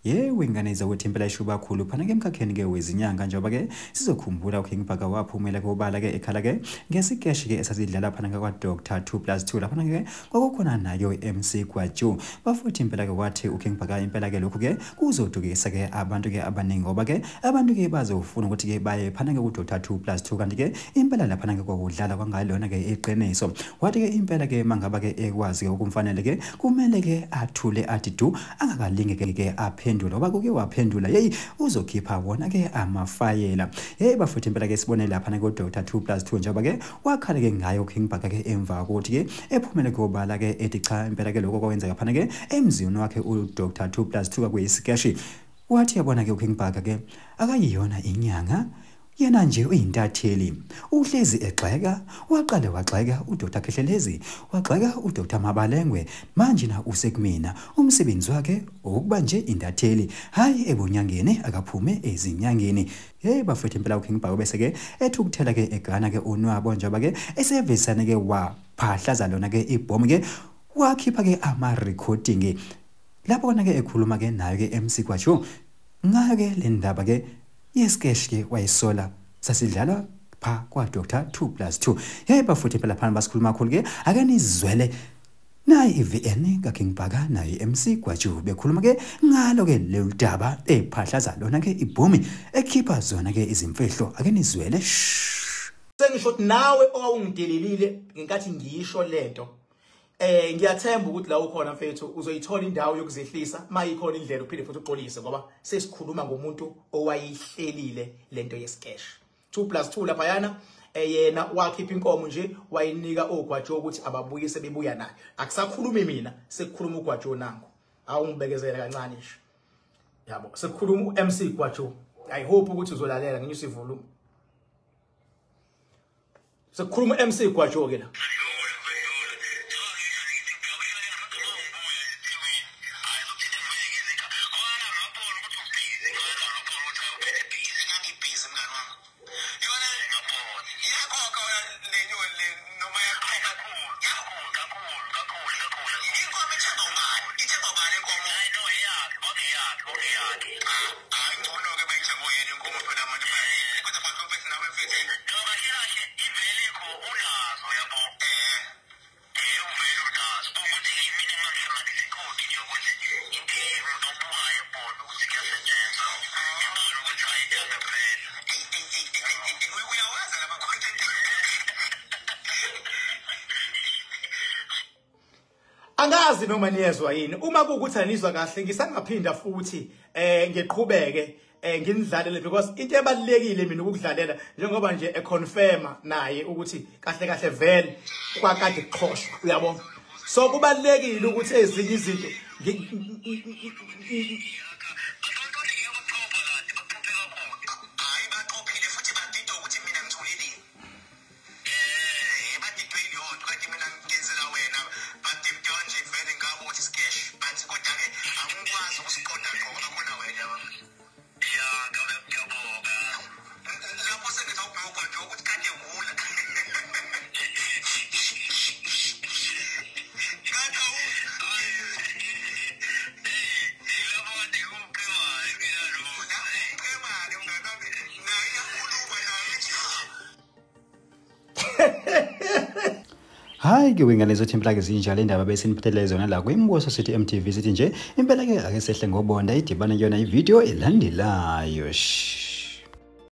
Wengane ukuthi impela ishuba kakhulu phana ke emkhakheni ke wezinyanga njengoba ke sizokhumbula uKing Bhaka waphumela kobala ke ekhala ke ngesikeshi ke esasidlala phana kwa Dr 2+2 lapha ke kwakukhona nayo MC Gwaju bafuthi impela ke wathi uKing Bhaka impela ke lokhu ke kuzodukisa ke abantu ke abaningi ngoba ke abantu ke bazofuna ukuthi ke baye phana ke ku Dr 2+2 kanti ke impela lapha ke kwakudlala kwangalona ke iqiniso wathi ke impela ke mangaba ke ekwazi ke ukumfanele ke kumele ke athule athi du angakalinge ke aphendula ngoba kuke waphendula uzokhipha wona ke amafayela bafuthi impela ke sibone lapha na ku Dr 2+2 njengoba ke wakhala ke ngayo King Bhaka ke emva ukuthi ke ephumele kobala ke ethi cha impela ke lokho kwenzeka phana ke emzini wakhe u Dr 2+2 kuyisikeshi wathi yabona ke uKing Bhaka ke akayiyona inyanga yena nje uyintatheli uhlezi exeka waqale waxeka uDr Khehlelezi waxeka uDr Mabalengwe manje na usekumina umsebenzi wakhe ukuba nje intatheli hayi ebunyangeni akaphume ezinyangeni bafuthi impela uKing Bhaka bese ke ethukuthela ke egana ke unwabo njengoba ke esevezana ke waphahlaza lona ke ibhomu ke wakhipha ke ama recording lapho kona ke ekhuluma ke nayo ke MC Gwaju ngayo ke le ndaba ke yesikeshi ke wayisola sasidlala pha kwa Dr 2+2 bafuthi phela phana basikhuluma kakhulu ke ake nizwele nayi iVN kaKing Bhaka nayi MC Gwaju bekhuluma ke ngalo ke le ndaba ephahlaza lona ke ibhomi ekhipha zona ke izimfihlo ake nizwele sengisho ukuthi nawe owawungidelelile ngenkathi ngisho lento ngiyathemba ukuthi la ukhona mfethu uzoyithola indawo yokuzehlisa mayikhona indlela uphinde futhi uqolise ngoba sesikhuluma ngomuntu owayihlelile lento yesikesh 2+2 lapha yana yena wakhipha inkomo nje wayinika oGwaju ukuthi ababuyise bebuya nayo akusakhulumi mina sekukhuluma uGwaju nangu awungibekezela kancane nje yabo sekukhuluma uMC Gwaju I hope ukuthi uzolalela nginyusa ivolume sekukhuluma uMC Gwaju ke la Angazi noma niyezwa yini uma kukuthi anizwa kahle ngisangaphinda futhi ngiqhubeke nginidlalele because into ebalekile mina ukudlalela njengoba nje econfirma naye ukuthi kahle kahle vele kwakade kuxhoshwa uyabona so kubalekile ukuthi ezinye izinto Hayi ke wengane zothi impela ke zinjalo indaba besiniphathele zona la kwiMbuso City MTV sithi nje impela ke ake sehle ngobonda idibana yona ivideo elandelayo.